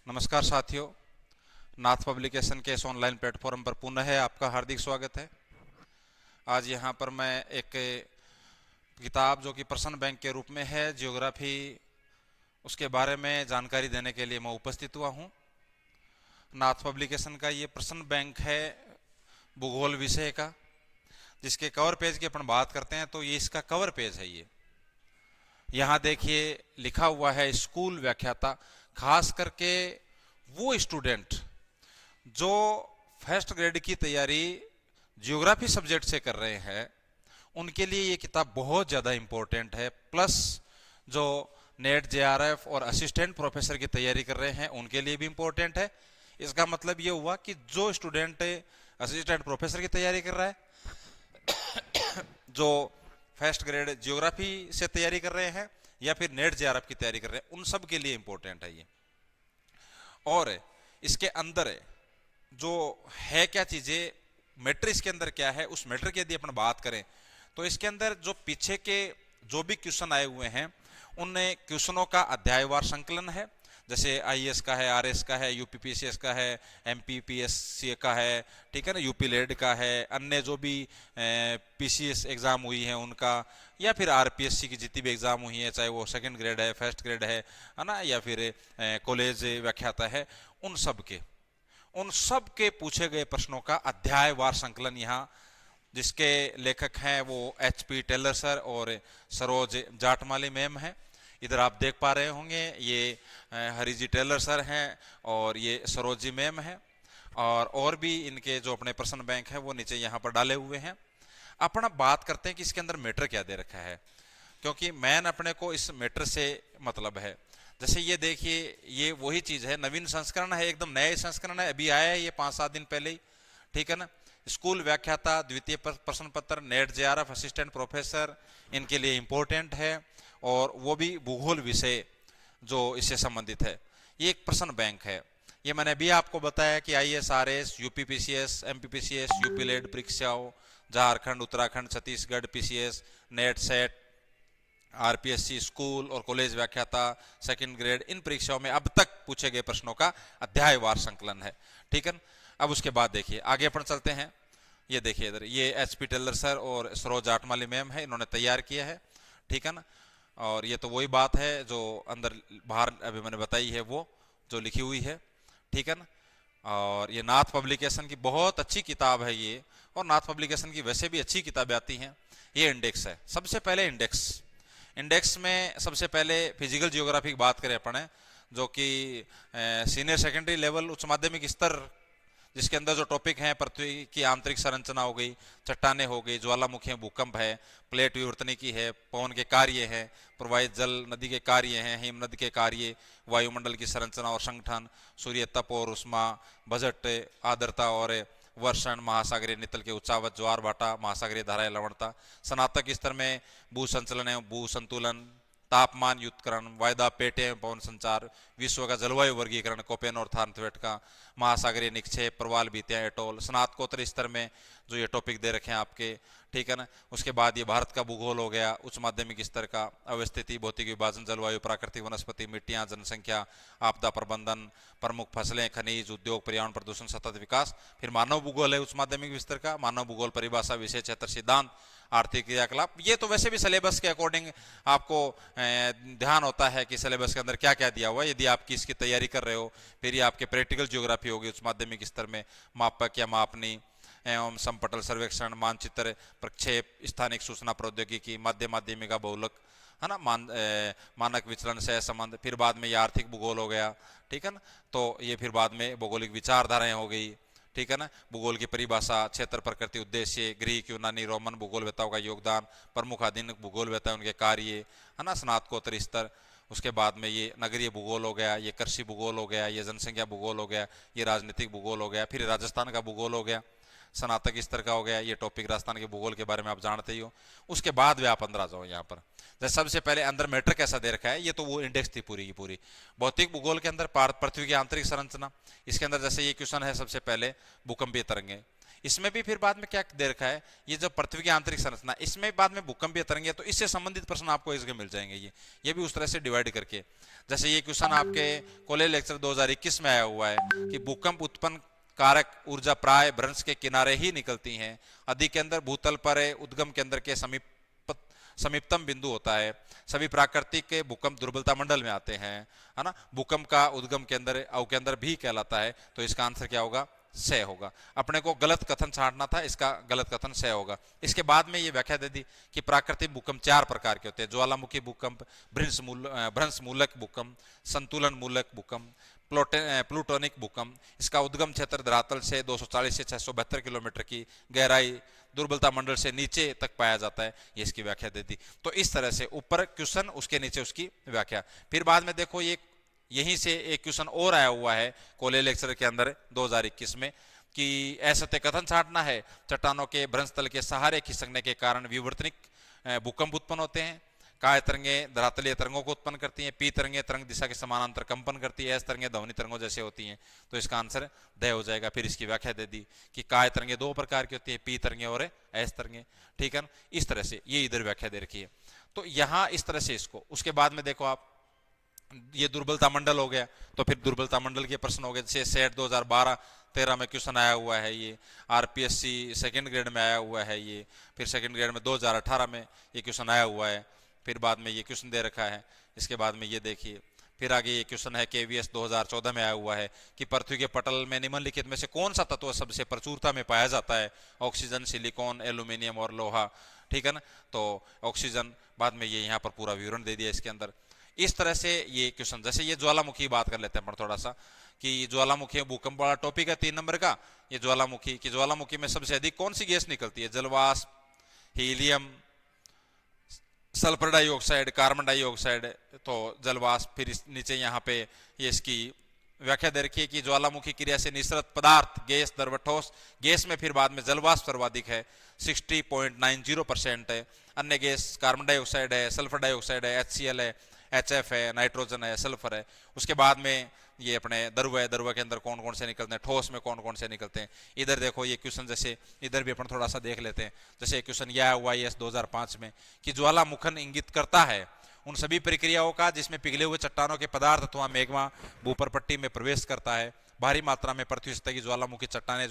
नमस्कार साथियों, नाथ पब्लिकेशन के इस ऑनलाइन प्लेटफॉर्म पर पुनः आपका हार्दिक स्वागत है। आज यहाँ पर मैं एक किताब जो कि प्रश्न बैंक के रूप में है, जियोग्राफी, उसके बारे में जानकारी देने के लिए मैं उपस्थित हुआ हूँ। नाथ पब्लिकेशन का ये प्रश्न बैंक है भूगोल विषय का, जिसके कवर पेज की अपन बात करते हैं तो ये इसका कवर पेज है। ये यहाँ देखिए लिखा हुआ है स्कूल व्याख्याता। खास करके वो स्टूडेंट जो फर्स्ट ग्रेड की तैयारी जियोग्राफी सब्जेक्ट से कर रहे हैं उनके लिए ये किताब बहुत ज़्यादा इम्पोर्टेंट है। प्लस जो नेट जेआरएफ और असिस्टेंट प्रोफेसर की तैयारी कर रहे हैं उनके लिए भी इम्पोर्टेंट है। इसका मतलब ये हुआ कि जो स्टूडेंट असिस्टेंट प्रोफेसर की तैयारी कर रहा है, जो फर्स्ट ग्रेड जियोग्राफी से तैयारी कर रहे हैं या फिर नेट जेआरएफ की तैयारी कर रहे हैं, उन सब के लिए इम्पोर्टेंट है ये। और इसके अंदर जो है क्या चीज़ें, मैटर इसके अंदर क्या है, उस मैटर की यदि अपन बात करें तो इसके अंदर जो पीछे के जो भी क्वेश्चन आए हुए हैं उन क्वेश्चनों का अध्यायवार संकलन है। जैसे आईएएस का है, आरएस का है, यूपीपीसीएस का है, एमपीपीएससी का है, ठीक है ना, यूपी लेड का है, अन्य जो भी पीसीएस एग्जाम हुई है उनका, या फिर आरपीएससी की जितनी भी एग्जाम हुई है, चाहे वो सेकंड ग्रेड है, फर्स्ट ग्रेड है ना, या फिर कॉलेज व्याख्याता है, उन सब के पूछे गए प्रश्नों का अध्यायवार संकलन यहाँ, जिसके लेखक हैं वो एचपी टेलर सर और सरोज जाटमाली मैम है। इधर आप देख पा रहे होंगे ये हरिजी टेलर सर हैं और ये सरोजी मैम है, और भी इनके जो अपने प्रश्न बैंक है वो नीचे यहाँ पर डाले हुए हैं। अपना बात करते हैं कि इसके अंदर मैटर क्या दे रखा है, क्योंकि मैन अपने को इस मैटर से मतलब है। जैसे ये देखिए, ये वही चीज़ है, नवीन संस्करण है, एकदम नया संस्करण है, अभी आया है ये 5-7 दिन पहले ही, ठीक है ना। स्कूल व्याख्याता द्वितीय प्रश्न पत्र, नेट जेआरएफ, असिस्टेंट प्रोफेसर, इनके लिए इम्पोर्टेंट है, और वो भी भूगोल विषय जो इससे संबंधित है। ये एक प्रश्न बैंक है। ये मैंने अभी आपको बताया कि IAS, RS, UPPCS, MPPCS, UP लेड परीक्षाओं, Jharkhand, Uttarakhand, Chhattisgarh PCS, NET SET, RPSC, school और कॉलेज व्याख्याता, सेकंड ग्रेड, इन परीक्षाओं में अब तक पूछे गए प्रश्नों का अध्यायवार संकलन है, ठीक है। अब उसके बाद देखिए आगे अपन चलते हैं। ये देखिए इधर, ये एचपी टेलर सर और सरोज जाटमाली मैम है, इन्होंने तैयार किया है, ठीक है ना। और ये तो वही बात है जो अंदर बाहर अभी मैंने बताई है, वो जो लिखी हुई है, ठीक है ना। और ये नाथ पब्लिकेशन की बहुत अच्छी किताब है ये, और नाथ पब्लिकेशन की वैसे भी अच्छी किताबें आती हैं। ये इंडेक्स है, सबसे पहले इंडेक्स में सबसे पहले फिजिकल जियोग्राफी की बात करें अपन, जो कि सीनियर सेकेंडरी लेवल उच्च माध्यमिक स्तर, जिसके अंदर जो टॉपिक हैं, पृथ्वी की आंतरिक संरचना हो गई, चट्टाने हो गई, ज्वालामुखी, भूकंप है, प्लेट विवर्तनिकी है, पवन के कार्य हैं, प्रवाहित जल नदी के कार्य हैं, हिम नदी के कार्य, वायुमंडल की संरचना और संगठन, सूर्य तप और उष्मा, बजट, आर्द्रता और वर्षण, महासागरीय नितल के उच्चावच, ज्वार भाटा, महासागरीय धाराएं, लवणता, स्नातक स्तर में भू संचलन एवं भू संतुलन, तापमान युद्धकरण, वायदा पेटे एवं पवन संचार, विश्व का जलवायु वर्गीकरण, कोपेन और थार्नथवेट का, महासागरीय निक्षेप, प्रवाल भीतियां, एटोल, स्नातकोत्तर स्तर में जो ये टॉपिक दे रखे हैं आपके, ठीक है ना। उसके बाद ये भारत का भूगोल हो गया, उच्च माध्यमिक स्तर का, अवस्थिति, भौतिक विभाजन, जलवायु, प्राकृतिक वनस्पति, मिट्टियां, जनसंख्या, आपदा प्रबंधन, प्रमुख फसलें, खनिज, उद्योग, पर्यावरण प्रदूषण, सतत विकास। फिर मानव भूगोल है उच्च माध्यमिक स्तर का, मानव भूगोल, परिभाषा, विषय क्षेत्र, सिद्धांत, आर्थिक क्रियाकलाप। ये तो वैसे भी सिलेबस के अकॉर्डिंग आपको ध्यान होता है कि सिलेबस के अंदर क्या क्या दिया हुआ है, यदि आपकी इसकी तैयारी कर रहे हो। फिर ये आपके प्रैक्टिकल जियोग्राफी होगी उच्च माध्यमिक स्तर में, मापक या मापनी एवं समपटल सर्वेक्षण, मानचित्र, प्रक्षेप, स्थानिक सूचना प्रौद्योगिकी, मध्य माध्यमिका, बहुलक, है ना, मानक विचलन, सह संबंध। फिर बाद में ये आर्थिक भूगोल हो गया, ठीक है ना। तो ये फिर बाद में भौगोलिक विचारधाराएं हो गई, ठीक है ना, भूगोल की परिभाषा, क्षेत्र, प्रकृति, उद्देश्य, ग्रीक, यूनानी, रोमन भूगोलवेताओं का योगदान, प्रमुख आधुनिक भूगोलवेता, उनके कार्य, है ना, स्नातकोत्तर स्तर। उसके बाद में ये नगरीय भूगोल हो गया, ये कृषि भूगोल हो गया, ये जनसंख्या भूगोल हो गया, ये राजनीतिक भूगोल हो गया, फिर राजस्थान का भूगोल हो गया, स्नातक स्तर का हो गया ये टॉपिक, राजस्थान के भूगोल के बारे में आप जानते ही हो। उसके बाद वे आप अंदर आ जाओ यहाँ पर। जैसे सबसे पहले अंदर मैटर कैसा दे रखा है, ये तो वो इंडेक्स थी पूरी की पूरी। भौतिक भूगोल के अंदर पृथ्वी की आंतरिक संरचना, इसके अंदर जैसे ये क्वेश्चन है सबसे पहले, भूकंपीय तरंगे, इसमें भी फिर बाद में क्या दे रखा है, ये जो पृथ्वी की आंतरिक संरचना, इसमें बाद में भूकंपीय तरंगे, तो इससे संबंधित प्रश्न आपको इसके मिल जाएंगे। ये भी उस तरह से डिवाइड करके, जैसे ये क्वेश्चन आपके कॉलेज लेक्चर 2021 में आया हुआ है कि भूकंप उत्पन्न कारक ऊर्जा प्राय भ्रंश के किनारे ही निकलती हैं, अधिक केंद्र भूतल पर है, उद्गम केंद्र के समीपतम बिंदु होता है, सभी प्राकृतिक के भूकंप दुर्बलता मंडल में आते हैं, है ना। भूकंप का उद्गम केंद्र अवकेंद्र भी कहलाता है, तो इसका आंसर क्या होगा, से होगा। अपने को गलत कथन छांटना था, इसका गलत कथन से होगा। इसके बाद में ये व्याख्या दे दी कि प्राकृतिक भूकंप 4 प्रकार के होते हैं, ज्वालामुखी भूकंप, भ्रंश मूलक भूकंप, संतुलन मूलक भूकंप, प्लूटोनिक भूकंप। इसका उद्गम क्षेत्र धरातल से 240 से 672 किलोमीटर की गहराई, दुर्बलता मंडल से नीचे तक पाया जाता है, ये इसकी व्याख्या दे दी। तो इस तरह से ऊपर क्वेश्चन, उसके नीचे उसकी व्याख्या। फिर बाद में देखो ये यहीं से एक क्वेश्चन और आया हुआ है कॉलेज लेक्चर के अंदर 2021 में कि असत्य कथन छांटना है, चट्टानों के भ्रंश तल के सहारे खिसकने के कारण विवर्तनिक भूकंप उत्पन्न होते हैं। काय तरंगे धरातलीय तरंगों को उत्पन्न करती हैं, पी तरंगे तरंग दिशा के समानांतर कंपन करती है, एस तरंगे ध्वनि तरंगों जैसे होती हैं, तो इसका आंसर द हो जाएगा। फिर इसकी व्याख्या दे दी कि काय तरंगे 2 प्रकार की होती है, पी तरंगे और एस तरंगे, ठीक है ना। इस तरह से ये इधर व्याख्या दे रखी है। तो यहाँ इस तरह से इसको, उसके बाद में देखो आप, ये दुर्बलता मंडल हो गया, तो फिर दुर्बलता मंडल के प्रश्न हो गए, जैसे सेट 2012-13 में क्वेश्चन आया हुआ है, ये आरपीएससी सेकंड ग्रेड में आया हुआ है ये, फिर सेकंड ग्रेड में 2018 में ये क्वेश्चन आया हुआ है, फिर बाद में ये क्वेश्चन दे रखा है। इसके बाद में ये देखिए, फिर आगे ये क्वेश्चन है केवीएस 2014 में आया हुआ है कि पृथ्वी के पटल में निम्नलिखित में से कौन सा तत्व सबसे प्रचुरता में पाया जाता है, ऑक्सीजन, सिलिकॉन, एल्यूमिनियम और लोहा, ठीक है ना। तो ऑक्सीजन, बाद में ये यहाँ पर पूरा विवरण दे दिया इसके अंदर। इस तरह से ये क्वेश्चन, जैसे ये ज्वालामुखी बात कर लेते हैं अपन थोड़ा सा, कि ज्वालामुखी भूकंप वाला टॉपिक है 3 नंबर का, ये ज्वालामुखी की, ज्वालामुखी में सबसे अधिक कौन सी गैस निकलती है, जलवाष्प, helium, sulphur dioxide, carbon dioxide, तो जलवाष्प। फिर इस नीचे यहाँ पे ये इसकी व्याख्या दे रखी है कि ज्वालामुखी क्रिया से निसृत पदार्थ गैस द्रव ठोस गैस में फिर बाद में जलवाष्प सर्वाधिक है, 60.90% है, अन्य गैस कार्बन डाइऑक्साइड है, सल्फर डाइऑक्साइड है, HCl है, HF है, नाइट्रोजन है, सल्फर है। उसके बाद में ये अपने द्रव है, द्रव के अंदर कौन कौन से निकलते हैं, ठोस में कौन कौन से निकलते हैं। इधर देखो ये क्वेश्चन, जैसे इधर भी अपन थोड़ा सा देख लेते हैं, जैसे क्वेश्चन यह आया हुआ है 2005 में कि ज्वालामुखन इंगित करता है उन सभी प्रक्रियाओं का जिसमें पिघले हुए चट्टानों के पदार्थ अथवा मैग्मा भूपर पट्टी में प्रवेश करता है, भारी मात्रा में पृथ्वी सतह की ज्वालामुखी चट्टानें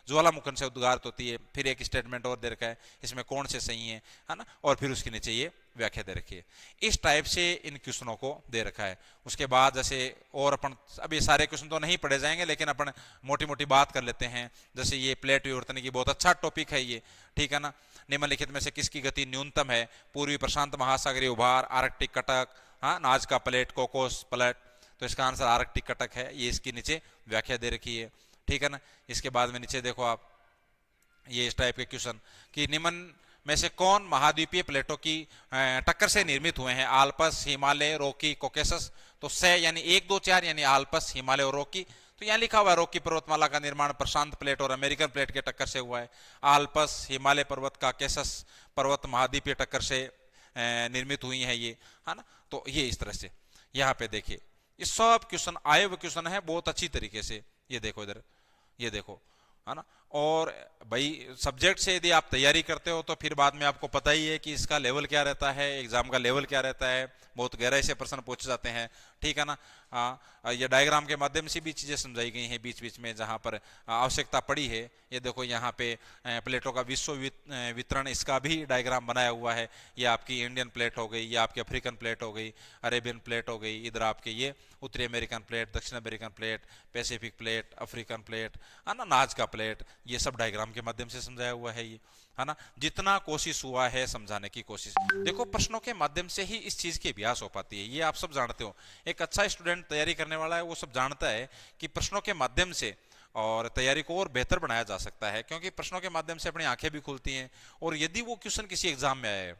ज्वालामुखन से उद्गारित होती है। फिर एक स्टेटमेंट और दे रखा है, इसमें कौन से सही है ना, और फिर उसके नीचे ये व्याख्या दे रखी है। इस टाइप से इन क्वेश्चनों को दे रखा है। उसके बाद जैसे और अपन, अब ये सारे क्वेश्चन तो नहीं पढ़े जाएंगे, लेकिन अपन मोटी मोटी बात कर लेते हैं। जैसे ये प्लेट विवर्तन की बहुत अच्छा टॉपिक है ये, ठीक है ना। निम्नलिखित में से किसकी गति न्यूनतम है, पूर्वी प्रशांत महासागरीय उभार, आर्कटिक कटक, हाँ, नाजका प्लेट, कोकोस प्लेट, तो इसका आंसर आर्कटिक कटक है। ये इसकी नीचे व्याख्या दे रखी है, ठीक है ना। इसके बाद में नीचे देखो आप, ये इस टाइप के क्वेश्चन कि निम्न में से कौन महाद्वीपीय प्लेटों की टक्कर से निर्मित हुए हैं, आल्पस, हिमालय, रॉकी, कोकेसस। तो से यानी 1 2 4 यानी आल्पस, हिमालय और रॉकी। तो यहाँ लिखा हुआ है रॉकी पर्वतमाला का निर्माण प्रशांत प्लेट और अमेरिकन प्लेट के टक्कर से हुआ है। आल्पस, हिमालय पर्वत, काकेसस पर्वत महाद्वीपीय टक्कर से निर्मित हुई है ये, है ना। तो ये इस तरह से यहाँ पे देखिए, ये सब क्वेश्चन आए हुए क्वेश्चन है बहुत अच्छी तरीके से। ये देखो इधर, ये देखो, है ना। और भाई सब्जेक्ट से यदि आप तैयारी करते हो तो फिर बाद में आपको पता ही है कि इसका लेवल क्या रहता है, एग्जाम का लेवल क्या रहता है, बहुत गहराई से प्रश्न पूछे जाते हैं, ठीक है ना। ये डायग्राम के माध्यम से भी चीजें समझाई गई हैं बीच बीच में जहां पर आवश्यकता पड़ी है। ये देखो यहाँ पे प्लेटों का विश्व वितरण, इसका भी डायग्राम बनाया हुआ है। ये आपकी इंडियन प्लेट हो गई, ये आपकी अफ्रीकन प्लेट हो गई, अरेबियन प्लेट हो गई, इधर आपके ये उत्तरी अमेरिकन प्लेट, दक्षिण American plate, Pacific plate, African plate, है ना, नाजका प्लेट, ये सब डायग्राम के माध्यम से समझाया हुआ है ये, है ना। जितना कोशिश हुआ है समझाने की कोशिश, देखो प्रश्नों के माध्यम से ही इस चीज की अभ्यास हो पाती है, ये आप सब जानते हो। एक अच्छा स्टूडेंट तैयारी करने वाला है वो सब जानता है कि प्रश्नों के माध्यम से और तैयारी को और बेहतर बनाया जा सकता है, क्योंकि प्रश्नों के माध्यम से अपनी आंखें भी खुलती हैं। और यदि वो क्वेश्चन किसी एग्जाम में आए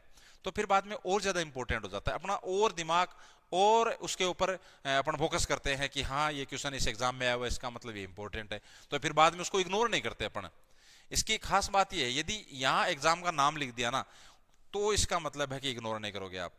तो फिर बाद में और ज्यादा इंपॉर्टेंट हो जाता है, अपना और दिमाग और उसके ऊपर अपन फोकस करते हैं कि हाँ ये क्वेश्चन इस एग्जाम में आया हुआ है, इसका मतलब ये इंपॉर्टेंट है, तो फिर बाद में उसको इग्नोर नहीं करते अपन। इसकी खास बात यह है, यदि यहाँ एग्जाम का नाम लिख दिया ना तो इसका मतलब है कि इग्नोर नहीं करोगे आप,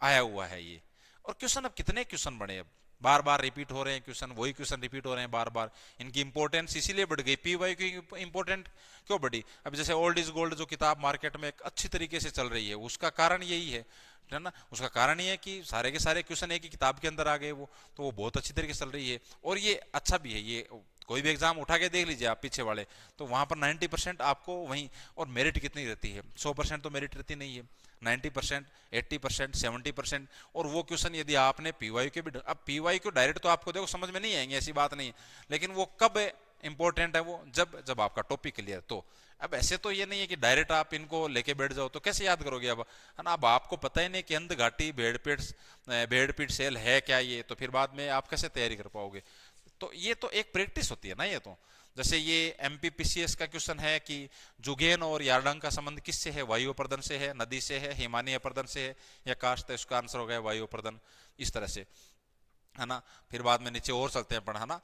आया हुआ है ये। और क्वेश्चन, अब कितने क्वेश्चन बने, अब बार बार रिपीट हो रहे हैं क्वेश्चन, वही क्वेश्चन रिपीट हो रहे हैं बार बार, इनकी इंपॉर्टेंस इसीलिए बढ़ गई। पीवाई की इंपॉर्टेंट क्यों बढ़ी? अब जैसे ओल्ड इज गोल्ड जो किताब मार्केट में एक अच्छी तरीके से चल रही है, उसका कारण यही है ना। उसका कारण ये है कि सारे के सारे क्वेश्चन एक ही किताब के अंदर आ गए वो, तो वो बहुत अच्छी तरीके से चल रही है। और ये अच्छा भी है, ये कोई भी एग्जाम उठा के देख लीजिए आप पीछे वाले, तो वहां पर 90% आपको वहीं, और मेरिट कितनी रहती है, 100% तो मेरिट रहती नहीं है, 90%, 80%, 70%। और वो क्वेश्चन यदि आपने पीवाई के भी, अब पीवाई को डायरेक्ट तो आपको देखो समझ में नहीं आएंगे, ऐसी बात नहीं है, लेकिन वो कब इंपॉर्टेंट है वो, जब आपका टॉपिक क्लियर। तो अब ऐसे तो ये नहीं है कि डायरेक्ट आप इनको लेके बैठ जाओ, तो कैसे याद करोगे अब, है ना। अब आपको पता ही नहीं कि अंध घाटी भेड़पीठ सेल है क्या ये, तो फिर बाद में आप कैसे तैयारी कर पाओगे। तो ये तो एक प्रैक्टिस होती है ना। ये तो जैसे ये एमपीपीसीएस का क्वेश्चन है कि जुगेन और यारडंग का संबंध किससे है, वायु अपर्दन से है, नदी से है, हिमानी अपर्दन से है, या कास्ट, तो इसका आंसर हो गया वायु अपर्दन, इस तरह से, है ना। फिर बाद में नीचे और चलते हैं अपन, है ना।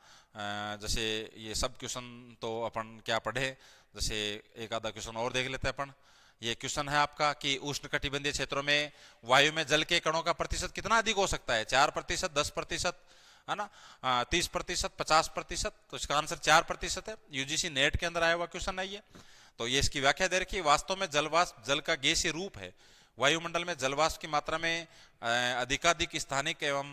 जैसे ये सब क्वेश्चन तो अपन क्या पढ़े, जैसे एक आधा क्वेश्चन और देख लेते हैं अपन। ये क्वेश्चन है आपका कि उष्ण कटिबंधीय क्षेत्रों में वायु में जल के कणों का प्रतिशत कितना अधिक हो सकता है, 4%, 10%, है ना, 30%, 50%। तो इसका आंसर 4% है। यूजीसी नेट के अंदर आया हुआ क्वेश्चन है ये। तो ये इसकी व्याख्या दे रखी है, वास्तव में जलवाष्प जल का गैसीय रूप है। वायुमंडल में जलवाष्प की मात्रा में अधिकाधिक स्थानिक एवं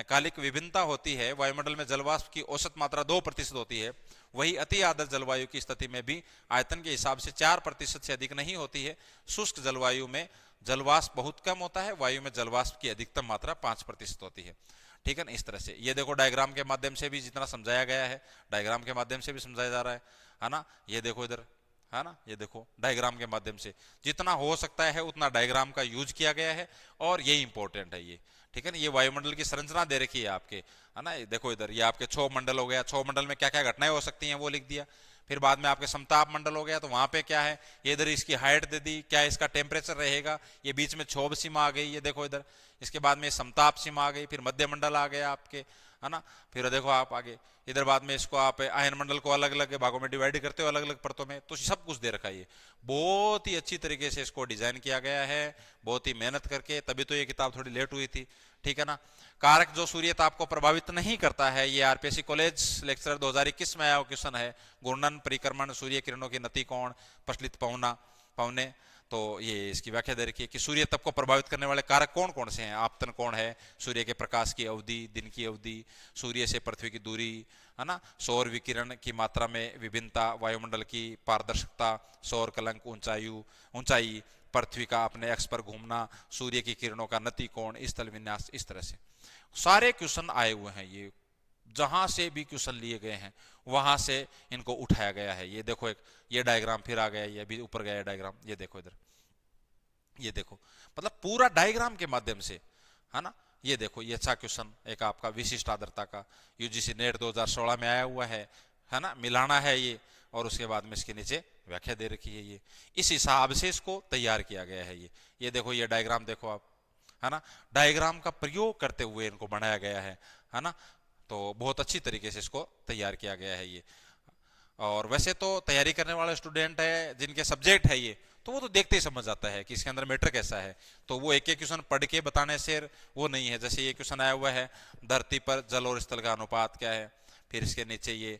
कालिक विभिन्नता होती है। वायुमंडल में जलवाष्प की औसत मात्रा 2% होती है, वही अति आर्द्र जलवायु की स्थिति में भी आयतन के हिसाब से 4% से अधिक नहीं होती है। शुष्क जलवायु में जलवाष्प बहुत कम होता है, वायु में जलवाष्प की अधिकतम मात्रा 5% होती है। ठीक है ना, इस तरह से। ये देखो डायग्राम के माध्यम से भी जितना समझाया गया है, डायग्राम के माध्यम से भी समझाया जा रहा है ना। ये देखो इधर, है ना, ये देखो डायग्राम के माध्यम से जितना हो सकता है उतना डायग्राम का यूज किया गया है, और ये इंपॉर्टेंट है ये। ठीक है ना, ये वायुमंडल की संरचना दे रखी है आपके, है ना। देखो इधर ये आपके 6 मंडल हो गया, 6 मंडल में क्या क्या घटनाएं हो सकती हैं वो लिख दिया। फिर बाद में आपके समताप मंडल हो गया, तो वहां पे क्या है, ये इधर इसकी हाइट दे दी, क्या इसका टेम्परेचर रहेगा, ये बीच में क्षोभ सीमा आ गई, ये देखो इधर। इसके बाद में समताप सीमा आ गई, फिर मध्य मंडल आ गया आपके, है ना। फिर देखो आप आगे इधर बाद में इसको आप आयन मंडल को अलग अलग भागों में डिवाइड करते हो, अलग अलग परतों में, तो सब कुछ दे रखा है। बहुत ही अच्छी तरीके से इसको डिजाइन किया गया है, बहुत ही मेहनत करके, तभी तो ये किताब थोड़ी लेट हुई थी। ठीक है ना। कारक जो सूर्य ताप को प्रभावित नहीं करता है, ये आरपीएससी कॉलेज लेक्चर 2021 में आया क्वेश्चन है। घूर्णन, परिक्रमण, सूर्य किरणों की नति कोण, प्रचलित पवने। तो ये इसकी व्याख्या दे रखी है कि सूर्य तप को प्रभावित करने वाले कारक कौन कौन से हैं। आपतन कोण है, सूर्य के प्रकाश की अवधि, दिन की अवधि, सूर्य से पृथ्वी की दूरी, है ना, सौर विकिरण की मात्रा में विभिन्नता, वायुमंडल की पारदर्शिता, सौर कलंक, ऊंचाई, पृथ्वी का अपने अक्ष पर घूमना, सूर्य की किरणों का नति कोण, स्थल विन्यास, इस तरह से सारे क्वेश्चन आए हुए हैं। ये जहां से भी क्वेश्चन लिए गए हैं वहां से इनको उठाया गया है। ये देखो एक ये डायग्राम फिर आ गया, ये भी ऊपर गया डायग्राम, ये देखो इधर, ये देखो, मतलब पूरा डायग्राम के माध्यम से, है ना। ये देखो ये अच्छा क्वेश्चन एक आपका विशिष्ट आर्द्रता का, यूजीसी नेट 2016 में आया हुआ है ना, मिलाना है ये, और उसके बाद में इसके नीचे व्याख्या दे रखी है। ये इस हिसाब से इसको तैयार किया गया है। ये देखो ये डायग्राम देखो आप, है ना, डायग्राम का प्रयोग करते हुए इनको बनाया गया है ना। तो बहुत अच्छी तरीके से इसको तैयार किया गया है ये। और वैसे तो तैयारी करने वाले स्टूडेंट है जिनके सब्जेक्ट है ये, तो वो तो देखते ही समझ जाता है कि इसके अंदर मैटर कैसा है, तो वो एक एक क्वेश्चन पढ़ के बताने से वो नहीं है। जैसे ये क्वेश्चन आया हुआ है, धरती पर जल और स्थल का अनुपात क्या है। फिर इसके नीचे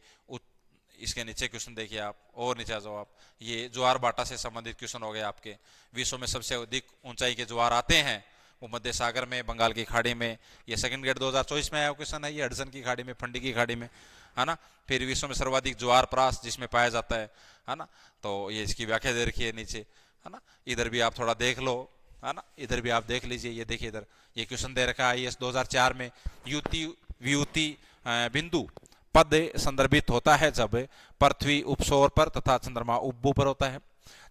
इसके नीचे क्वेश्चन देखिए आप, और नीचे आ जाओ आप, ये ज्वार बाटा से संबंधित क्वेश्चन हो गए आपके। विश्व में सबसे अधिक ऊंचाई के ज्वार आते हैं वो मध्य सागर में, बंगाल की खाड़ी में। ये सेकंड ग्रेड 2024 में आया क्वेश्चन है, ये हडसन की खाड़ी में, फंडी की खाड़ी में, है ना। फिर विश्व में सर्वाधिक ज्वार प्रास जिसमें पाया जाता है ना। तो ये इसकी व्याख्या दे रखी है नीचे, है ना। इधर भी आप थोड़ा देख लो, है ना, इधर भी आप देख लीजिए। ये देखिए इधर ये क्वेश्चन दे रखा है IAS 2004 में, युति व्युति बिंदु पद संदर्भित होता है जब पृथ्वी उपसौर पर तथा चंद्रमा उपभू पर होता है।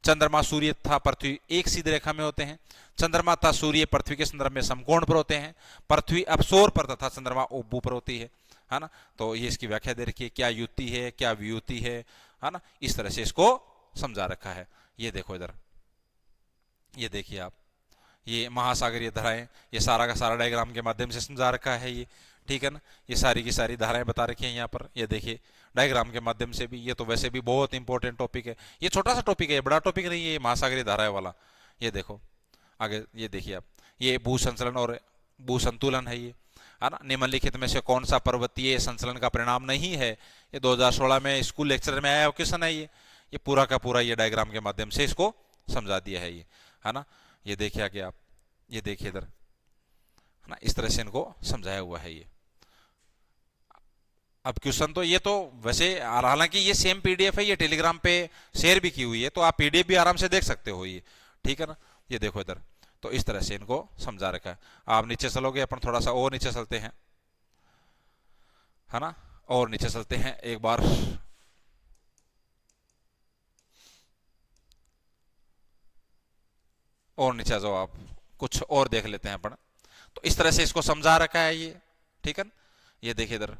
चंद्रमा सूर्य तथा पृथ्वी एक सीधी रेखा में होते हैं। चंद्रमा तथा सूर्य पृथ्वी के संदर्भ में समकोण पर होते हैं। पृथ्वी अपसौर पर तथा चंद्रमा उपभू पर होती है ना। तो ये इसकी व्याख्या दे रखी है, क्या युति है, क्या व्युति है ना। इस तरह से इसको समझा रखा है। ये देखो इधर, ये देखिए आप, ये महासागरीय धाराएं, ये सारा का सारा डायग्राम के माध्यम से समझा रखा है ये। ठीक है ना, ये सारी की सारी धाराएं बता रखी हैं यहाँ पर, ये देखिए डायग्राम के माध्यम से भी। ये तो वैसे भी बहुत इंपॉर्टेंट टॉपिक है, ये छोटा सा टॉपिक है, बड़ा टॉपिक नहीं है ये महासागरीय धाराएं वाला। ये देखो आगे, ये देखिए आप, ये भू संचलन और भू संतुलन है ये। है ना। निम्नलिखित में से कौन सा पर्वतीय संचलन का परिणाम नहीं है। ये 2016 में स्कूल लेक्चर में आया क्वेश्चन है ये पूरा का पूरा ये डायग्राम के माध्यम से इसको समझा दिया है ये, है ना। ये देखिए आगे आप, ये देखिए इधर, है ना, इस तरह से इनको समझाया हुआ है ये। अब क्वेश्चन तो ये तो वैसे, हालांकि ये सेम पीडीएफ है, ये टेलीग्राम पे शेयर भी की हुई है, तो आप पीडीएफ भी आराम से देख सकते हो ये, ठीक है ना। ये देखो इधर, तो इस तरह से इनको समझा रखा है। आप नीचे चलोगे, अपन थोड़ा सा और नीचे चलते हैं, है ना, और नीचे चलते हैं एक बार। और नीचे जाओ आप, कुछ और देख लेते हैं अपन। तो इस तरह से इसको समझा रखा है ये, ठीक है ना। ये देखिए इधर,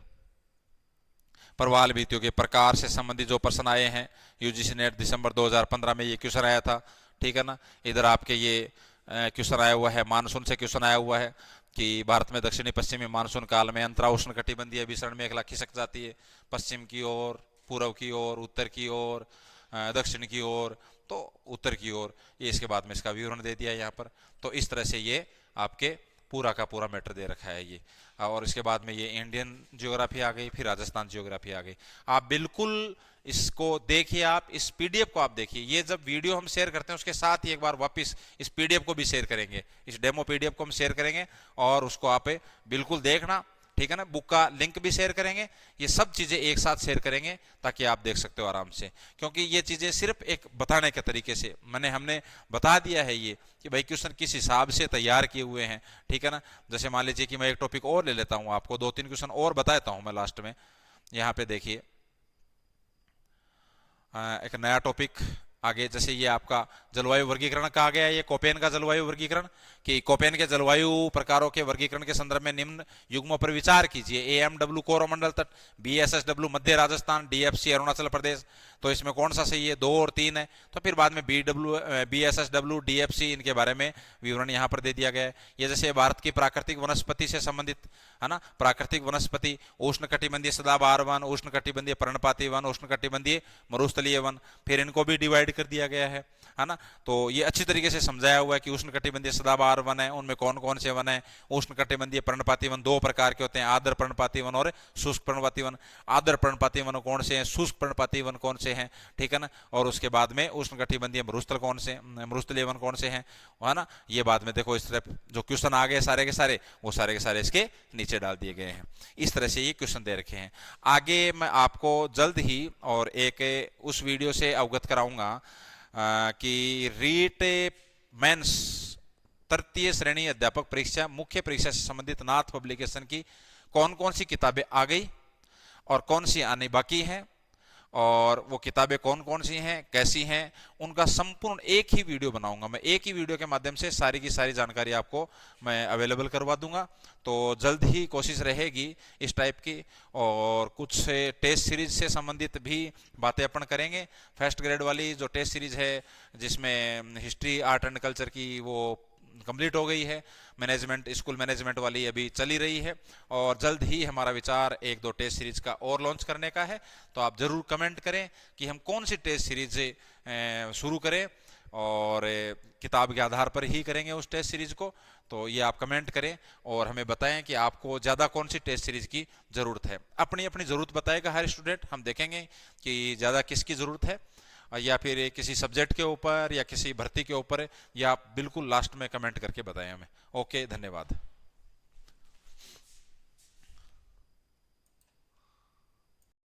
प्रवाल भित्तियों के प्रकार से संबंधित जो प्रश्न आए हैं, यूजीसी नेट दिसंबर 2015 में ये क्वेश्चन आया था, ठीक है ना। इधर आपके ये क्वेश्चन आया हुआ है, मानसून से क्वेश्चन आया हुआ है कि भारत में दक्षिणी पश्चिमी मानसून काल में अंतरा उष्ण कटिबंधीय विसरण मेघला खिसक जाती है, पश्चिम की ओर, पूर्व की ओर, उत्तर की ओर, दक्षिण की ओर, तो उत्तर की ओर। ये इसके बाद में इसका विवरण दे दिया है यहाँ पर। तो इस तरह से ये आपके पूरा का पूरा मैटर दे रखा है ये। और इसके बाद में ये इंडियन ज्योग्राफी आ गई, फिर राजस्थान ज्योग्राफी आ गई। आप बिल्कुल इसको देखिए, आप इस पीडीएफ को आप देखिए। ये जब वीडियो हम शेयर करते हैं उसके साथ ही एक बार वापस इस पीडीएफ को भी शेयर करेंगे, इस डेमो पीडीएफ को हम शेयर करेंगे, और उसको आप बिल्कुल देखना, ठीक है ना। बुक का लिंक भी शेयर करेंगे, ये सब चीजें एक साथ शेयर करेंगे ताकि आप देख सकते हो आराम से। क्योंकि ये चीजें सिर्फ एक बताने के तरीके से हमने बता दिया है ये कि भाई क्वेश्चन किस हिसाब से तैयार किए हुए हैं, ठीक है ना। जैसे मान लीजिए कि मैं एक टॉपिक और ले लेता हूं, आपको 2-3 क्वेश्चन और बताता हूं मैं लास्ट में। यहाँ पे देखिए एक नया टॉपिक आगे, जैसे ये आपका जलवायु वर्गीकरण कहा गया है, ये कोपेन का जलवायु वर्गीकरण, कि कोपेन के जलवायु प्रकारों के वर्गीकरण के संदर्भ में निम्न युग्मों पर विचार कीजिए। एएमडब्ल्यू कोरोमंडल तट, बीएसएसडब्ल्यू मध्य राजस्थान, डीएफसी अरुणाचल प्रदेश। तो इसमें कौन सा सही है, 2 और 3 है। तो फिर बाद में बीएसएसडब्ल्यू, डीएफसी, इनके बारे में विवरण यहाँ पर दे दिया गया है। ये जैसे भारत की प्राकृतिक वनस्पति से संबंधित, है ना, प्राकृतिक वनस्पति, उष्ण कटिबंधीय सदाबहार वन, उष्ण कटिबंधीय पर्णपाती वन, उष्ण कटिबंधीय मरुस्थलीय वन, फिर इनको भी डिवाइड कर दिया गया है ना। तो ये अच्छी तरीके से समझाया हुआ है कि उष्ण कटिबंधीय सदाबहार वन है, उनमें कौन कौन से वन है। उष्ण कटिबंधीय पर्णपाती वन 2 प्रकार के होते हैं, आर्द्र पर्णपाती वन और शुष्क पर्णपाती वन। आर्द्र पर्णपाती वन कौन से हैं, शुष्क पर्णपाती वन कौन से हैं, ठीक है ना। और उसके बाद में उष्ण कटिबंधीय मरुस्थल कौन से, मरुस्थलीय वन कौन से हैं, है ना। ये बाद में देखो इस तरह जो क्वेश्चन आ गए सारे के सारे, वो सारे के सारे इसके नीचे डाल दिए गए हैं। इस तरह से ये क्वेश्चन दे रखे हैं। आगे मैं आपको जल्द ही और एक उस वीडियो से अवगत कराऊंगा कि रीट मेंस तृतीय श्रेणी अध्यापक परीक्षा, मुख्य परीक्षा से संबंधित नाथ पब्लिकेशन की कौन कौन सी किताबें आ गई और कौन सी आने बाकी हैं, और वो किताबें कौन कौन सी हैं, कैसी हैं, उनका संपूर्ण एक ही वीडियो बनाऊंगा मैं। एक ही वीडियो के माध्यम से सारी की सारी जानकारी आपको मैं अवेलेबल करवा दूंगा। तो जल्द ही कोशिश रहेगी इस टाइप की, और कुछ टेस्ट सीरीज से संबंधित भी बातें अपन करेंगे। फर्स्ट ग्रेड वाली जो टेस्ट सीरीज है, जिसमें हिस्ट्री, आर्ट एंड कल्चर की, वो कंप्लीट हो गई है। मैनेजमेंट, स्कूल मैनेजमेंट वाली अभी चली रही है, और जल्द ही हमारा विचार 1-2 टेस्ट सीरीज का और लॉन्च करने का है। तो आप जरूर कमेंट करें कि हम कौन सी टेस्ट सीरीज शुरू करें, और किताब के आधार पर ही करेंगे उस टेस्ट सीरीज को। तो ये आप कमेंट करें और हमें बताएं कि आपको ज़्यादा कौन सी टेस्ट सीरीज की ज़रूरत है। अपनी अपनी ज़रूरत बताएगा हर स्टूडेंट, हम देखेंगे कि ज़्यादा किसकी ज़रूरत है, या फिर किसी सब्जेक्ट के ऊपर या किसी भर्ती के ऊपर, या आप बिल्कुल लास्ट में कमेंट करके बताएं हमें। ओके, धन्यवाद।